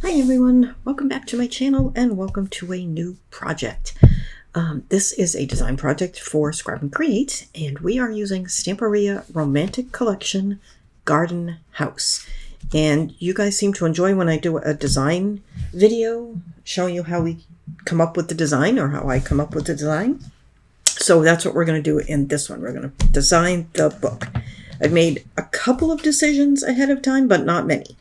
Hi everyone, welcome back to my channel and welcome to a new project. This is a design project for Scrap and Create, and we are using Stamperia Romantic Collection Garden House. And you guys seem to enjoy when I do a design video showing you how we come up with the design, or how I come up with the design. So that's what we're going to do in this one. We're going to design the book. I've made a couple of decisions ahead of time, but not many.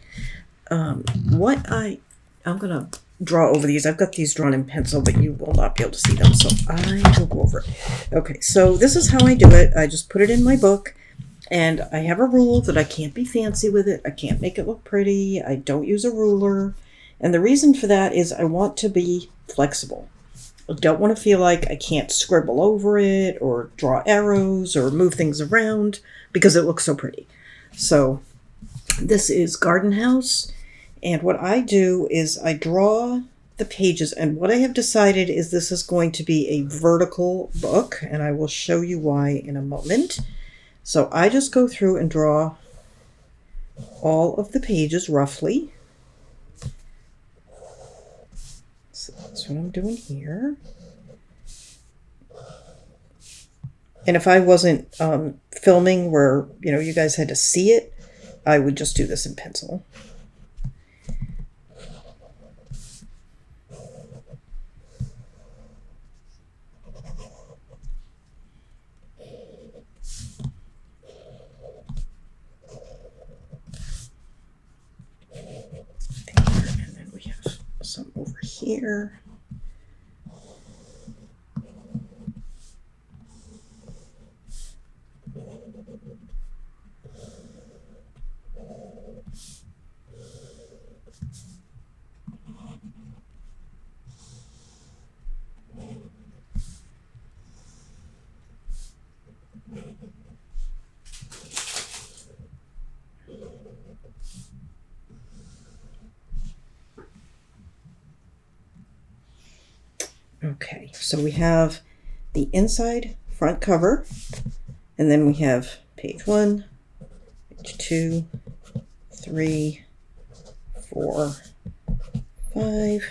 I'm going to draw over these. I've got these drawn in pencil, but you will not be able to see them, so I will go over it. Okay, so this is how I do it. I just put it in my book, and I have a rule that I can't be fancy with it. I can't make it look pretty. I don't use a ruler, and the reason for that is I want to be flexible. I don't want to feel like I can't scribble over it or draw arrows or move things around because it looks so pretty. So this is Garden House. And what I do is I draw the pages, and what I have decided is this is going to be a vertical book, and I will show you why in a moment. So I just go through and draw all of the pages roughly. So that's what I'm doing here. And if I wasn't filming where, you guys had to see it, I would just do this in pencil. And then we have some over here. Okay, so we have the inside front cover, and then we have page 1, page 2, 3, 4, 5,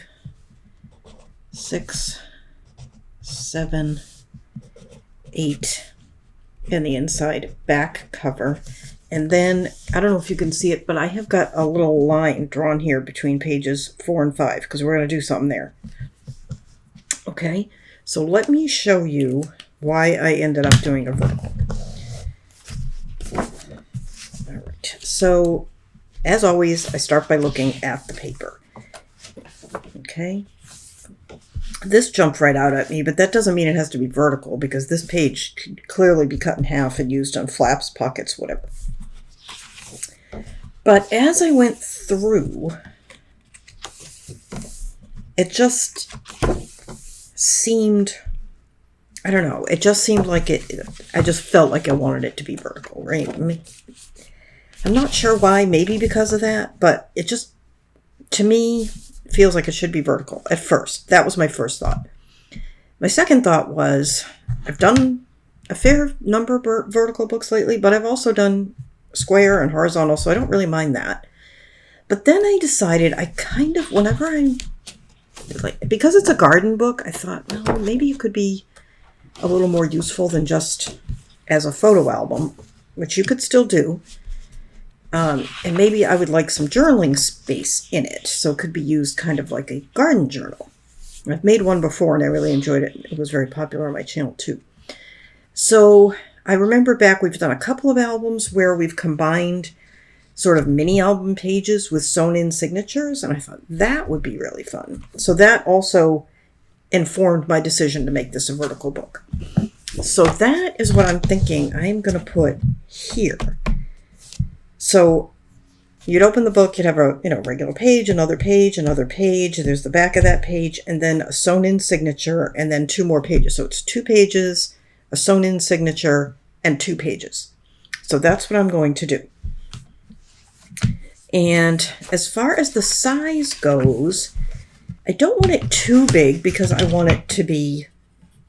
6, 7, 8, and the inside back cover. And then, I don't know if you can see it, but I have got a little line drawn here between pages 4 and 5, because we're going to do something there. Okay, so let me show you why I ended up doing a vertical. All right, so as always, I start by looking at the paper. Okay, this jumped right out at me, but that doesn't mean it has to be vertical, because this page could clearly be cut in half and used on flaps, pockets, whatever. But as I went through, it just seemed, I don't know, it just seemed like I just felt like I wanted it to be vertical, right? I'm not sure why, maybe because of that, but it just, to me, feels like it should be vertical at first. That was my first thought. My second thought was, I've done a fair number of vertical books lately, but I've also done square and horizontal, so I don't really mind that. But then I decided I kind of, whenever I'm, because it's a garden book, I thought, well, maybe it could be a little more useful than just as a photo album, which you could still do. And maybe I would like some journaling space in it, so it could be used kind of like a garden journal. I've made one before and I really enjoyed it. It was very popular on my channel too. So I remember back, we've done a couple of albums where we've combined sort of mini album pages with sewn in signatures, and I thought that would be really fun. So that also informed my decision to make this a vertical book. So that is what I'm thinking I'm going to put here. So you'd open the book, you'd have a regular page, another page, another page. There's the back of that page, and then a sewn in signature, and then 2 more pages. So it's 2 pages, a sewn in signature, and 2 pages. So that's what I'm going to do. And as far as the size goes, I don't want it too big because I want it to be,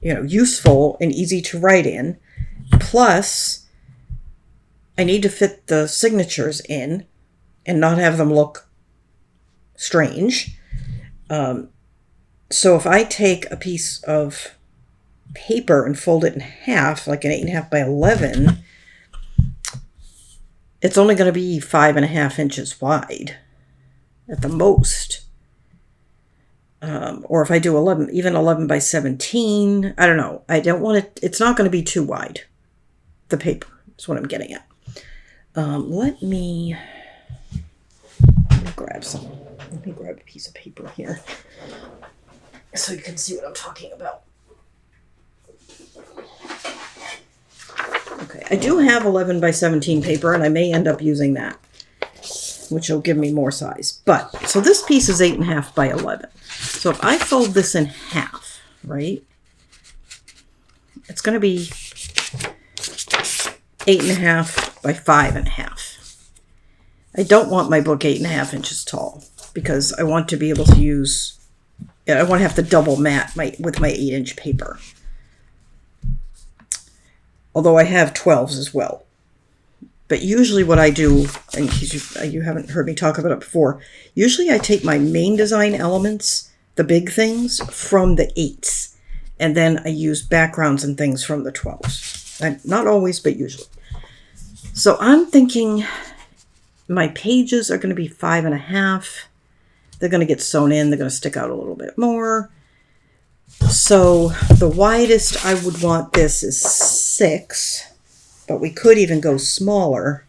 useful and easy to write in. Plus, I need to fit the signatures in and not have them look strange. So if I take a piece of paper and fold it in half, like an 8.5 by 11, it's only going to be 5.5 inches wide at the most. Or if I do 11 by 17, I don't know. I don't want it, it's not going to be too wide. The paper is what I'm getting at. Let me grab some. Let me grab a piece of paper here so you can see what I'm talking about. Okay, I do have 11 by 17 paper, and I may end up using that, which will give me more size. But, so this piece is 8.5 by 11. So if I fold this in half, right, it's going to be 8.5 by 5.5. I don't want my book 8.5 inches tall because I want to be able to use, I want to have to double mat with my 8-inch paper. Although I have 12s as well. But usually what I do, in case you haven't heard me talk about it before, usually I take my main design elements, the big things, from the 8s. And then I use backgrounds and things from the 12s. Not always, but usually. So I'm thinking my pages are going to be 5.5. They're going to get sewn in. They're going to stick out a little bit more. So the widest I would want this is 6, but we could even go smaller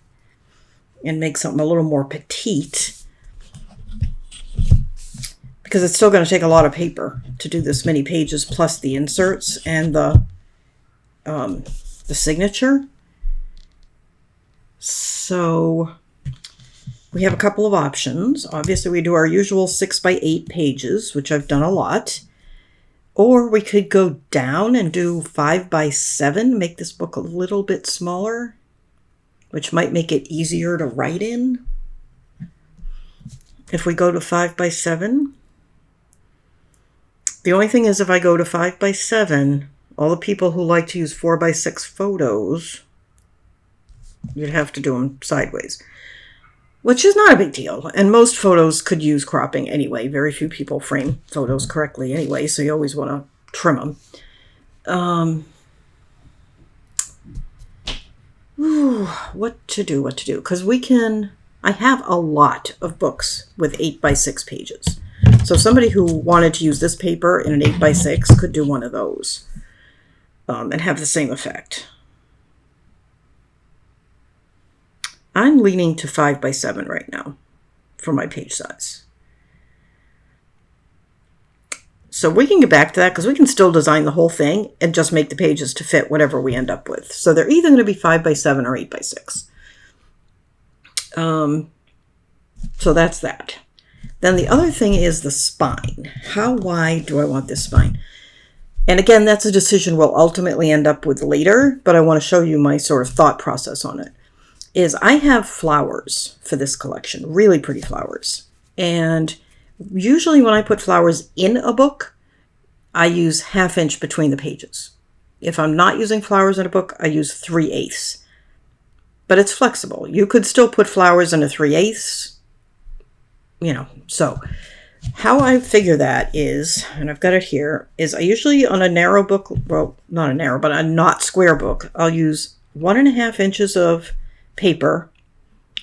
and make something a little more petite because it's still going to take a lot of paper to do this many pages plus the inserts and the signature. So we have a couple of options. Obviously we do our usual 6 by 8 pages, which I've done a lot. Or we could go down and do 5 by 7, make this book a little bit smaller, which might make it easier to write in. If we go to 5 by 7, the only thing is if I go to 5 by 7, all the people who like to use 4 by 6 photos, you'd have to do them sideways. Which is not a big deal. And most photos could use cropping anyway. Very few people frame photos correctly anyway, so you always want to trim them. What to do? Because I have a lot of books with 8 by 6 pages. So somebody who wanted to use this paper in an 8 by 6 could do one of those and have the same effect. I'm leaning to 5 by 7 right now for my page size. So we can get back to that because we can still design the whole thing and just make the pages to fit whatever we end up with. So they're either going to be 5 by 7 or 8 by 6. So that's that. Then the other thing is the spine. How wide do I want this spine? And again, that's a decision we'll ultimately end up with later, but I want to show you my sort of thought process on it. Is I have flowers for this collection, really pretty flowers. And usually when I put flowers in a book, I use 1/2 inch between the pages. If I'm not using flowers in a book, I use 3/8. But it's flexible. You could still put flowers in a 3/8, So how I figure that is, and I've got it here, is I usually on a narrow book, well, not a narrow, but a not square book, I'll use 1.5 inches of paper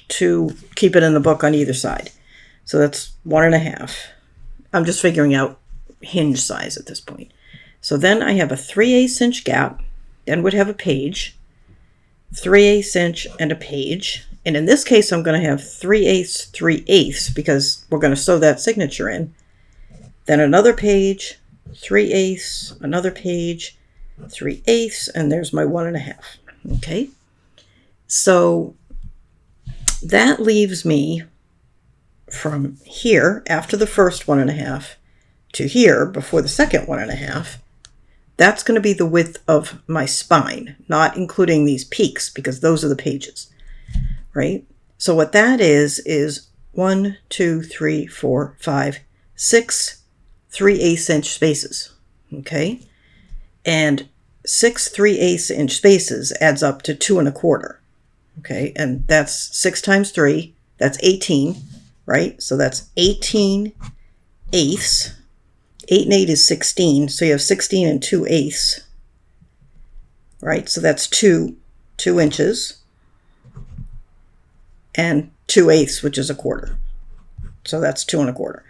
to keep it in the book on either side. So that's 1.5. I'm just figuring out hinge size at this point. So then I have a 3/8 inch gap, then would have a page, 3/8 inch and a page. And in this case, I'm going to have 3/8, 3/8 because we're going to sew that signature in. Then another page, 3/8, another page, 3/8, and there's my 1.5. Okay. So that leaves me from here after the first 1.5 to here before the second 1.5. That's going to be the width of my spine, not including these peaks because those are the pages, right? So what that is 1, 2, 3, 4, 5, 6 3/8 inch spaces, okay? And 6 3/8 inch spaces adds up to 2 1/4. Okay, and that's 6 times 3, that's 18, right? So that's 18 eighths. 8 and 8 is 16, so you have 16 and 2 eighths, right? So that's 2 inches, and 2 eighths, which is a quarter. So that's 2 1/4.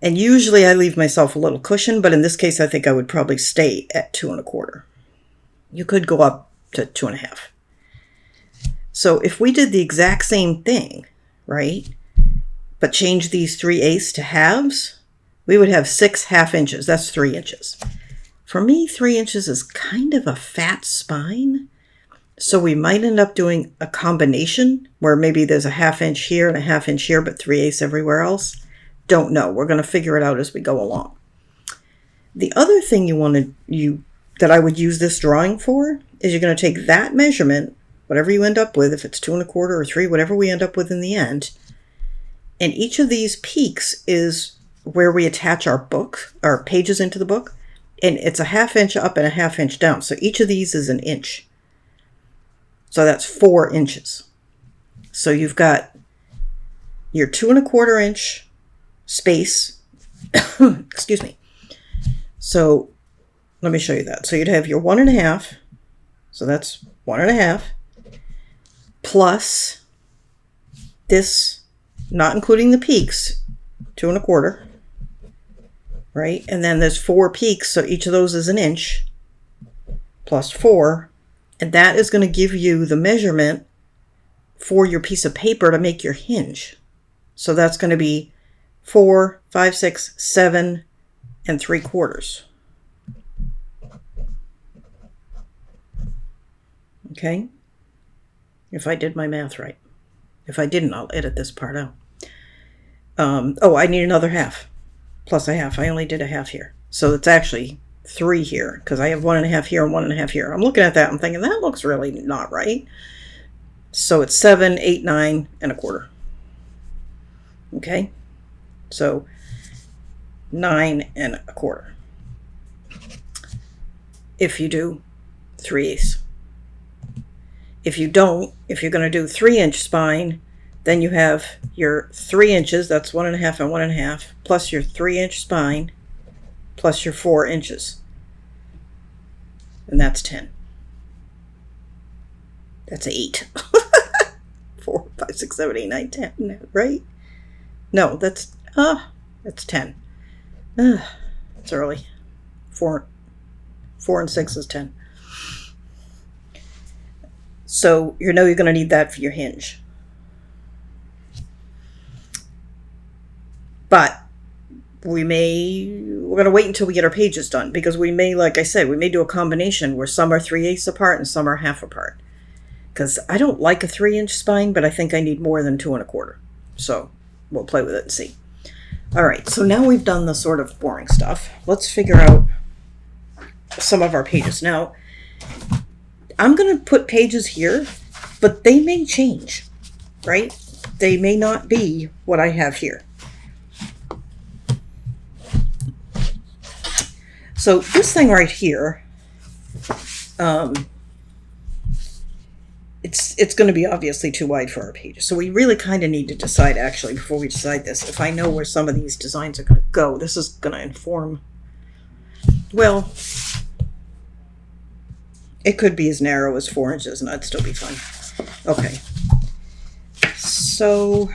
And usually I leave myself a little cushion, but in this case I think I would probably stay at 2 1/4. You could go up to 2 1/2. So if we did the exact same thing, right, but change these 3 eighths to halves, we would have 6 1/2 inches. That's 3 inches. For me, 3 inches is kind of a fat spine. So we might end up doing a combination where maybe there's a 1/2 inch here and a 1/2 inch here, but 3 eighths everywhere else. Don't know. We're going to figure it out as we go along. The other thing that I would use this drawing for is you're going to take that measurement, whatever you end up with, if it's 2 1/4 or 3, whatever we end up with in the end, and each of these peaks is where we attach our pages into the book, and it's a 1/2 inch up and a 1/2 inch down. So each of these is an inch. So that's 4 inches. So you've got your 2 1/4 inch space. Excuse me. So let me show you that. So you'd have your 1 1/2. So that's 1 1/2 plus this, not including the peaks, 2 1/4. Right? And then there's 4 peaks, so each of those is an inch plus 4, and that is going to give you the measurement for your piece of paper to make your hinge. So that's going to be 4, 5, 6, 7 and 3/4. Okay? If I did my math right. If I didn't, I'll edit this part out. I need another 1/2. Plus a 1/2. I only did a 1/2 here. So it's actually 3 here because I have 1 1/2 here and 1 1/2 here. I'm looking at that. I'm thinking that looks really not right. So it's 7, 8, 9 and 1/4. Okay. So 9 and 1/4. If you do 3 eighths. If you don't, if you're going to do 3 inch spine, then you have your 3 inches, that's 1 1/2 and 1 1/2, plus your 3 inch spine, plus your 4 inches. And that's 10. That's 8. 4, 5, 6, 7, 8, 9, 10, right? No, that's 10. It's early. 4 and 6 is 10. So you're going to need that for your hinge. But we're going to wait until we get our pages done, because we may, like I said, we may do a combination where some are 3 eighths apart and some are 1/2 apart. Because I don't like a 3 inch spine, but I think I need more than 2 1/4. So we'll play with it and see. All right, so now we've done the sort of boring stuff. Let's figure out some of our pages. Now, I'm going to put pages here, but they may change, right? They may not be what I have here. So this thing right here, it's going to be obviously too wide for our pages. So we really kind of need to decide, actually, before we decide this, if I know where some of these designs are going to go. This is going to inform, well, it could be as narrow as 4 inches and that'd still be fine. Okay. So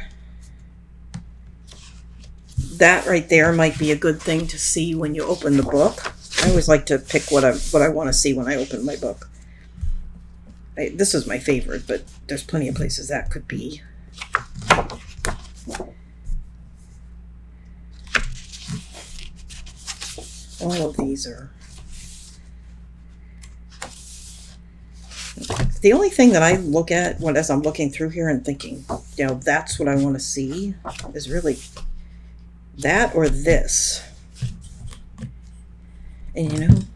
that right there might be a good thing to see when you open the book. I always like to pick what I want to see when I open my book. This is my favorite, but there's plenty of places that could be. All of these are. The only thing that I look at as I'm looking through here and thinking, that's what I want to see, is really that or this. And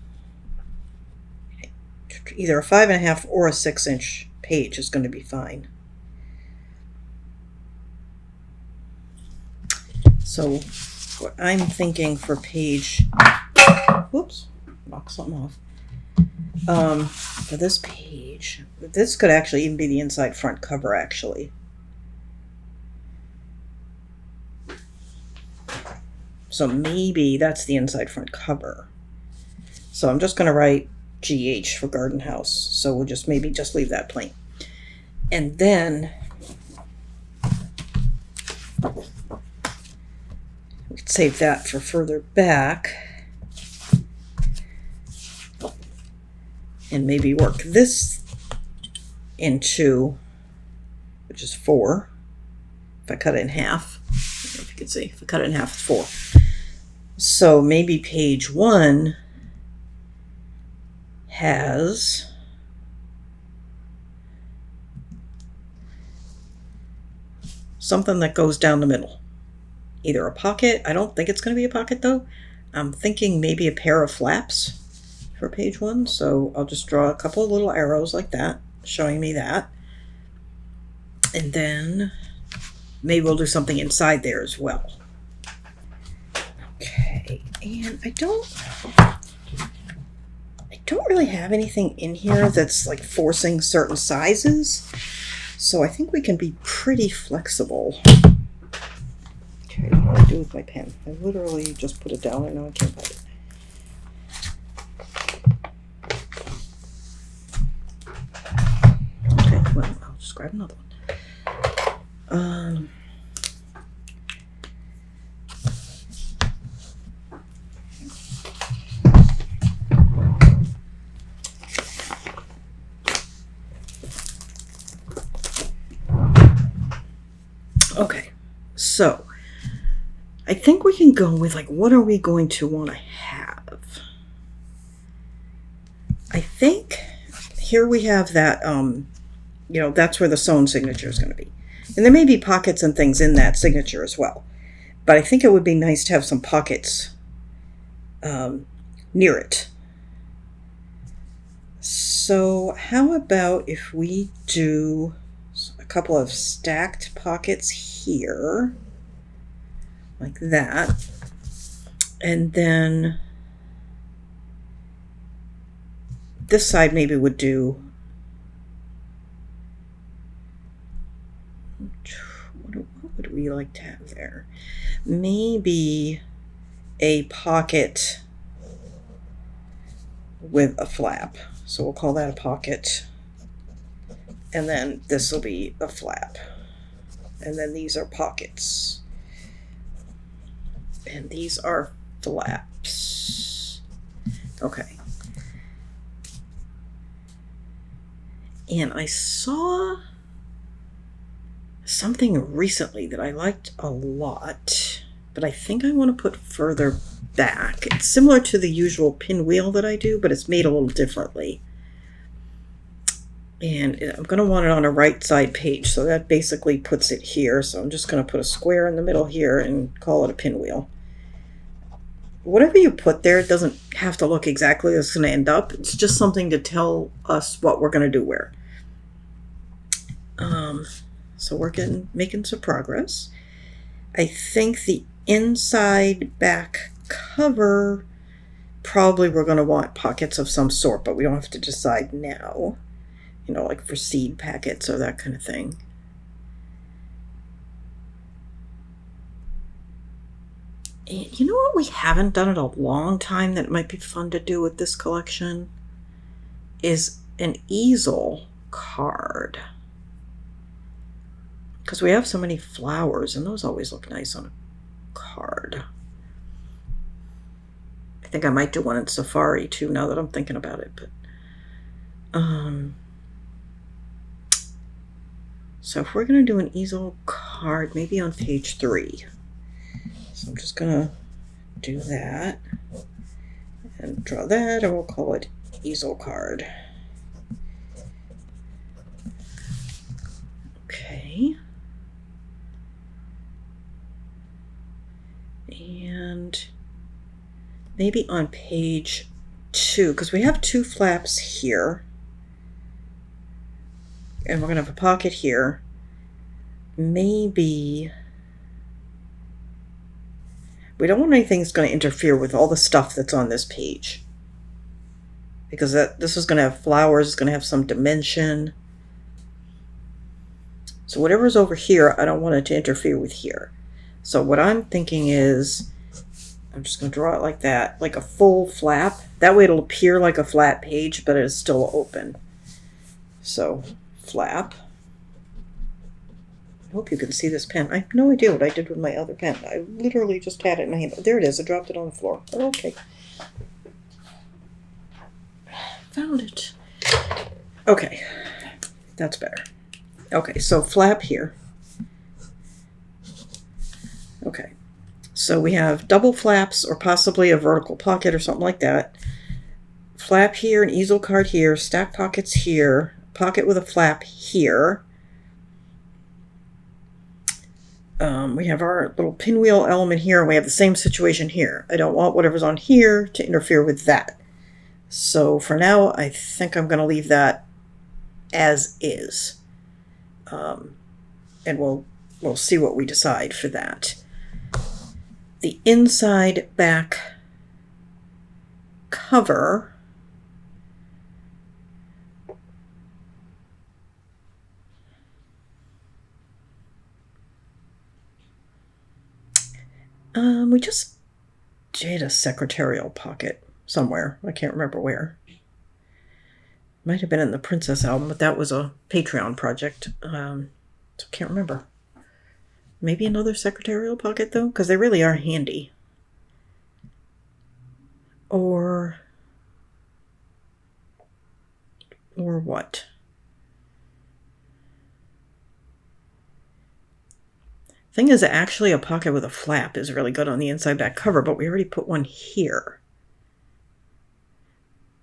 either a 5 1/2 or a 6 inch page is going to be fine. So what I'm thinking for page, whoops, knock something off. For this page, this could actually even be the inside front cover, actually. So maybe that's the inside front cover. So I'm just going to write GH for garden house. So we'll just maybe just leave that plain. And then we could save that for further back. And maybe work this into, which is 4. If I cut it in half, I don't know if you can see, if I cut it in half, it's 4. So maybe page 1 has something that goes down the middle. Either a pocket, I don't think it's going to be a pocket though. I'm thinking maybe a pair of flaps for page 1. So I'll just draw a couple of little arrows like that, showing me that. And then maybe we'll do something inside there as well. Okay, and I don't really have anything in here that's like forcing certain sizes. So I think we can be pretty flexible. Okay, what do I do with my pen? I literally just put it down and now I can't find it. Okay, well, I'll just grab another one. Okay, so I think we can go with like, what are we going to want to have? I think here we have that, that's where the sewn signature is going to be. And there may be pockets and things in that signature as well. But I think it would be nice to have some pockets near it. So how about if we do a couple of stacked pockets here, like that, and then this side maybe would do, what would we like to have there? Maybe a pocket with a flap. So we'll call that a pocket. And then this will be a flap. And then these are pockets. And these are flaps. Okay. And I saw something recently that I liked a lot, but I think I want to put further back. It's similar to the usual pinwheel that I do, but it's made a little differently. And I'm going to want it on a right side page, so that basically puts it here. So I'm just going to put a square in the middle here and call it a pinwheel. Whatever you put there, it doesn't have to look exactly as it's going to end up. It's just something to tell us what we're going to do where. So we're making some progress. I think the inside back cover, probably we're going to want pockets of some sort, but we don't have to decide now. Like for seed packets or that kind of thing. And you know what we haven't done in a long time that might be fun to do with this collection is an easel card. Because we have so many flowers, and those always look nice on a card. I think I might do one in Safari too, now that I'm thinking about it. But so if we're going to do an easel card, maybe on page 3. So I'm just going to do that and draw that, and we'll call it easel card. Okay. And maybe on page 2, because we have 2 flaps here. And we're going to have a pocket here. Maybe we don't want anything that's going to interfere with all the stuff that's on this page. Because this is going to have flowers, it's going to have some dimension. So whatever's over here, I don't want it to interfere with here. So what I'm thinking is I'm just going to draw it like that, like a full flap. That way it'll appear like a flat page, but it's still open. So, flap. I hope you can see this pen. I have no idea what I did with my other pen. I literally just had it in my hand. There it is. I dropped it on the floor. Okay. Found it. Okay. That's better. Okay, so flap here. Okay. So we have double flaps or possibly a vertical pocket or something like that. Flap here, an easel card here, stack pockets here, pocket with a flap here. We have our little pinwheel element here, and we have the same situation here. I don't want whatever's on here to interfere with that. So for now, I think I'm going to leave that as is. And we'll see what we decide for that. The inside back cover. We just did a secretarial pocket somewhere. I can't remember where. Might have been in the Princess album, but that was a Patreon project. So I can't remember. Maybe another secretarial pocket, though, because they really are handy. Or what? Thing is, actually, a pocket with a flap is really good on the inside back cover, but we already put one here.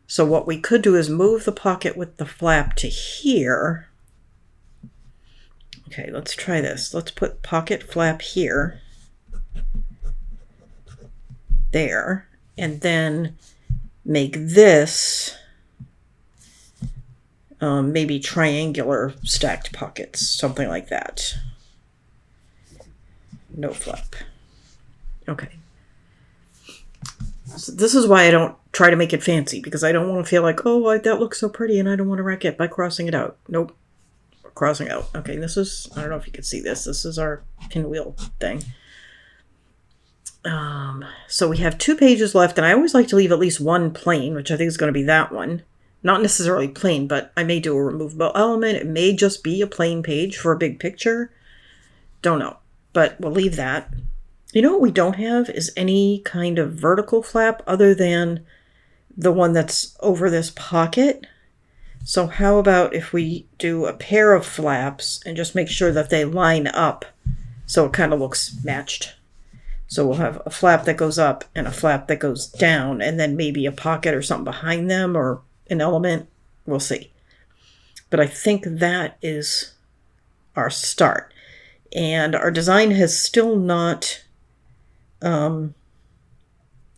So what we could do is move the pocket with the flap to here. Okay, let's try this. Let's put pocket flap here. There. And then make this maybe triangular stacked pockets, something like that. No flap. Okay. So this is why I don't try to make it fancy, because I don't want to feel like, oh, that looks so pretty and I don't want to wreck it by crossing it out. Nope. We're crossing out. Okay, this is, I don't know if you can see this. This is our pinwheel thing. So we have 2 pages left, and I always like to leave at least one plain, which I think is going to be that one. Not necessarily plain, but I may do a removable element. It may just be a plain page for a big picture. Don't know. But we'll leave that. You know what we don't have is any kind of vertical flap other than the one that's over this pocket. So how about if we do a pair of flaps and just make sure that they line up so it kind of looks matched. So we'll have a flap that goes up and a flap that goes down, and then maybe a pocket or something behind them or an element. We'll see. But I think that is our start. And our design has still not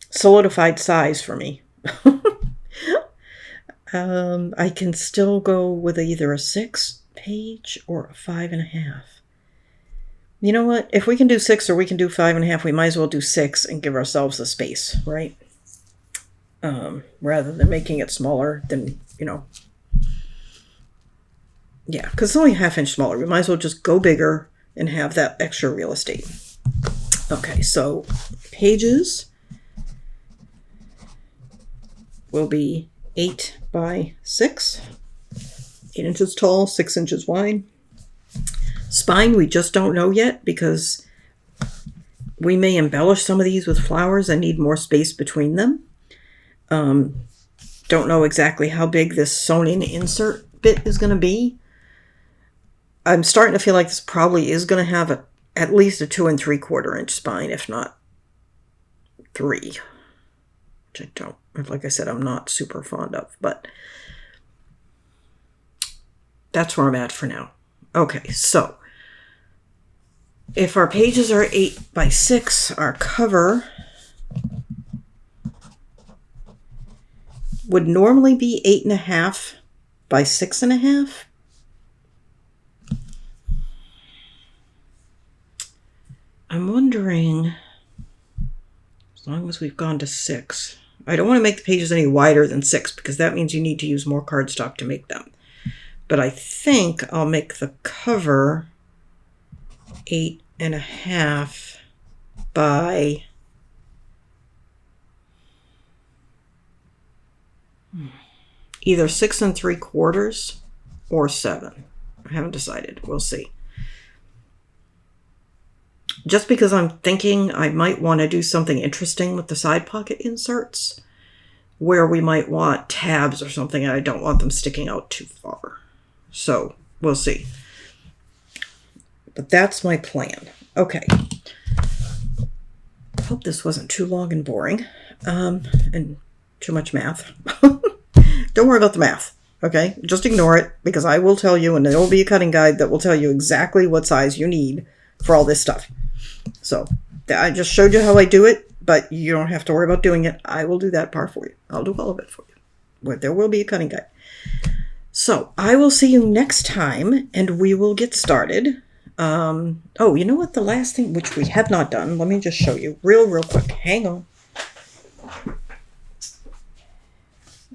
solidified size for me. I can still go with either a 6 page or a 5.5. You know what? If we can do 6 or we can do 5.5, we might as well do 6 and give ourselves the space, right? Rather than making it smaller than, yeah, because it's only a 1/2 inch smaller. We might as well just go bigger and have that extra real estate. Okay, so pages will be 8 by 6, 8 inches tall, 6 inches wide. Spine, we just don't know yet because we may embellish some of these with flowers and need more space between them. Don't know exactly how big this sewn-in insert bit is going to be. I'm starting to feel like this probably is going to have at least a 2 3/4 inch spine, if not 3. Which I don't, like I said, I'm not super fond of, but that's where I'm at for now. Okay, so if our pages are 8 by 6, our cover would normally be 8.5 by 6.5. I'm wondering, as long as we've gone to 6, I don't want to make the pages any wider than 6 because that means you need to use more cardstock to make them. But I think I'll make the cover 8.5 by either 6 3/4 or 7. I haven't decided. We'll see. Just because I'm thinking I might want to do something interesting with the side pocket inserts, where we might want tabs or something, and I don't want them sticking out too far. So we'll see. But that's my plan. Okay. I hope this wasn't too long and boring, and too much math. Don't worry about the math. Okay, just ignore it, because I will tell you, and there will be a cutting guide that will tell you exactly what size you need for all this stuff. So I just showed you how I do it, but you don't have to worry about doing it. I will do that part for you. I'll do all of it for you. But there will be a cutting guide. So I will see you next time, and we will get started. Oh, you know what? The last thing, which we have not done, let me just show you real quick. Hang on.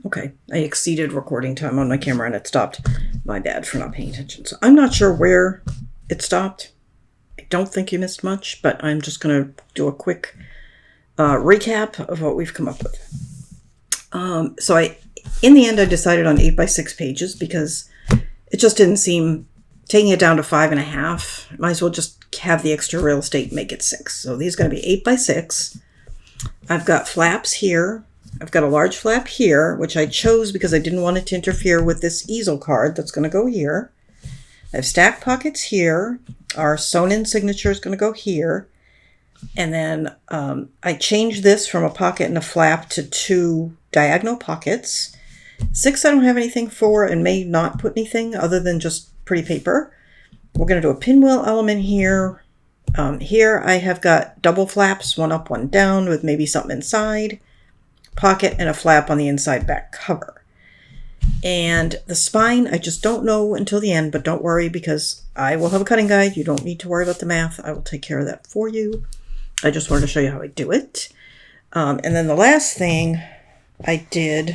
Okay, I exceeded recording time on my camera and it stopped. My bad for not paying attention. So I'm not sure where it stopped. I don't think you missed much, but I'm just going to do a quick recap of what we've come up with. In the end, I decided on 8x6 pages because it just didn't seem, taking it down to 5.5, might as well just have the extra real estate and make it 6. So these are going to be 8x6. I've got flaps here. I've got a large flap here, which I chose because I didn't want it to interfere with this easel card that's going to go here. I have stack pockets here. Our sewn-in signature is going to go here. And then I changed this from a pocket and a flap to 2 diagonal pockets. 6 I don't have anything for and may not put anything other than just pretty paper. We're going to do a pinwheel element here. Here I have got double flaps, one up, one down, with maybe something inside. Pocket and a flap on the inside back cover. And the spine, I just don't know until the end, but don't worry because I will have a cutting guide. You don't need to worry about the math. I will take care of that for you. I just wanted to show you how I do it. And then the last thing I did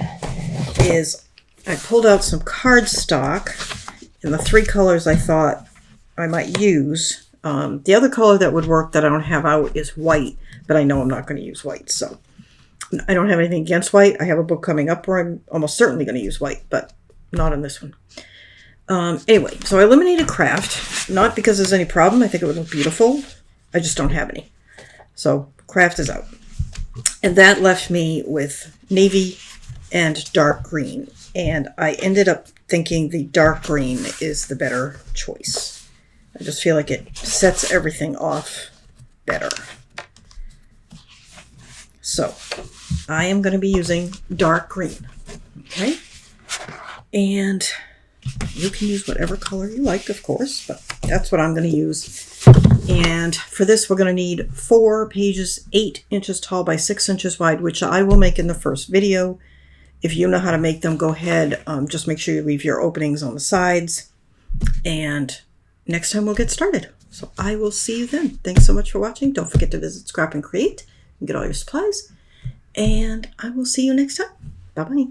is I pulled out some cardstock in the 3 colors I thought I might use. The other color that would work that I don't have out is white, but I know I'm not going to use white, so I don't have anything against white. I have a book coming up where I'm almost certainly going to use white, but not in this one. Anyway, so I eliminated craft, not because there's any problem. I think it would look beautiful. I just don't have any. So craft is out. And that left me with navy and dark green. And I ended up thinking the dark green is the better choice. I just feel like it sets everything off better. So I am going to be using dark green, okay? And you can use whatever color you like, of course, but that's what I'm going to use. And for this, we're going to need 4 pages, 8 inches tall by 6 inches wide, which I will make in the first video. If you know how to make them, go ahead. Just make sure you leave your openings on the sides. And next time we'll get started. So I will see you then. Thanks so much for watching. Don't forget to visit Scrap and Create and get all your supplies. And I will see you next time. Bye-bye.